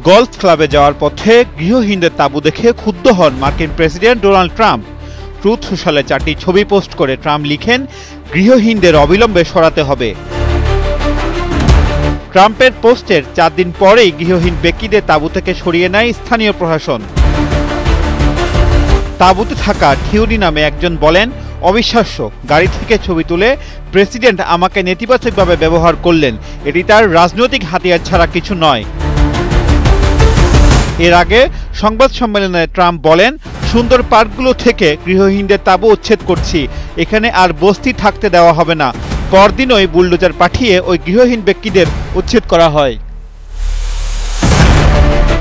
Golf ক্লাবে যাওয়ার পথে গৃহহীনদের তাঁবু দেখে ক্ষুব্ধ হন মার্কিন প্রেসিডেন্ট ডোনাল্ড ট্রাম্প। ট্রুথ সোশ্যালে 4টি ছবি পোস্ট করে ট্রাম্প লিখেন, গৃহহীনদের অবিলম্বে সরাতে হবে। ট্রাম্পের পোস্টের 4 দিন পরেই গৃহহীন ব্যক্তিদের তাঁবু থেকে সরিয়ে নেয় স্থানীয় প্রশাসন। তাঁবুতে থাকা থিওরি নামে একজন বলেন, অবিশ্বাস্য, গাড়ি থেকে ছবি তুলে প্রেসিডেন্ট আমাকে নেতিবাচকভাবে ব্যবহার করলেন, এটি তার রাজনৈতিক হাতিয়ার ছাড়া কিছু নয়। এর আগে সংবাদ সম্মেলনে ট্রাম্প বলেন, সুন্দর পার্কগুলো থেকে গৃহহীনদের তাঁবু উচ্ছেদ করছি, এখানে আর বস্তি থাকতে দেওয়া হবে না। পরদিনই বুলডোজার পাঠিয়ে ওই গৃহহীন ব্যক্তিদের উচ্ছেদ করা হয়।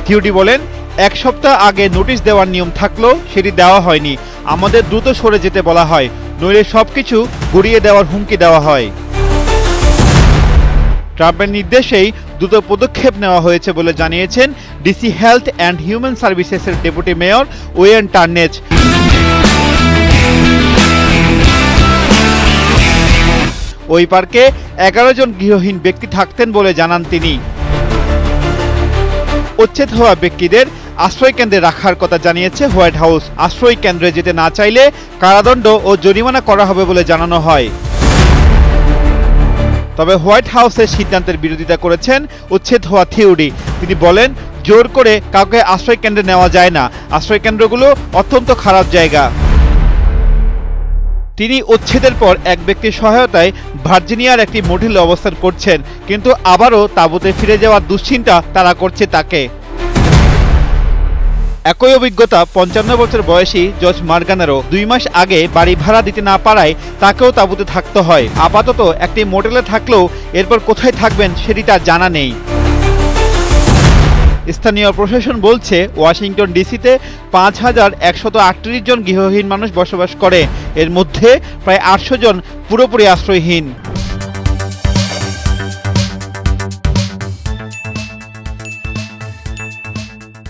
থিওরি বলেন, 1 সপ্তাহ আগে নোটিশ দেওয়ার নিয়ম থাকলেও সেটি দেওয়া হয়নি। আমাদের দ্রুত সরে যেতে বলা হয়, নইলে সবকিছু গুড়িয়ে দেওয়ার হুমকি দেওয়া হয়। ট্রাম্পের নির্দেশেই দ্রুত পদক্ষেপ নেওয়া হয়েছে বলে জানিয়েছেন ডিসি হেলথ অ্যান্ড হিউম্যান সার্ভিসেসের ডেপুটি মেয়র ওয়েন টার্নেজ। ওই পার্কে 11 জন গৃহহীন ব্যক্তি থাকতেন বলে জানান তিনি। উচ্ছেদ হওয়া ব্যক্তিদের আশ্রয় কেন্দ্রে রাখার কথা জানিয়েছে হোয়াইট হাউস। আশ্রয় কেন্দ্রে যেতে না চাইলে কারাদণ্ড ও জরিমানা করা হবে বলে জানানো হয়। তবে হোয়াইট হাউসের সিদ্ধান্তের বিরোধিতা করেছেন উচ্ছেদ হওয়া থিওরি। তিনি বলেন, জোর করে কাউকে আশ্রয় কেন্দ্রে নেওয়া যায় না, আশ্রয় কেন্দ্রগুলো অত্যন্ত খারাপ জায়গা। তিনি উচ্ছেদের পর এক ব্যক্তির সহায়তায় ভার্জিনিয়ার একটি মোটেলে অবস্থান করছেন, কিন্তু আবারও তাঁবুতে ফিরে যাওয়ার দুশ্চিন্তা তারা করছে তাকে। একই অভিজ্ঞতা 55 বছর বয়সী জর্জ মার্গানেরও। 2 মাস আগে বাড়ি ভাড়া দিতে না পারায় তাকেও তাঁবুতে থাকতে হয়। আপাতত একটি মোটেলে থাকলেও এরপর কোথায় থাকবেন সেটি তার জানা নেই। স্থানীয় প্রশাসন বলছে, ওয়াশিংটন ডিসিতে 5138 জন গৃহহীন মানুষ বসবাস করে। এর মধ্যে প্রায় 800 জন পুরোপুরি আশ্রয়হীন।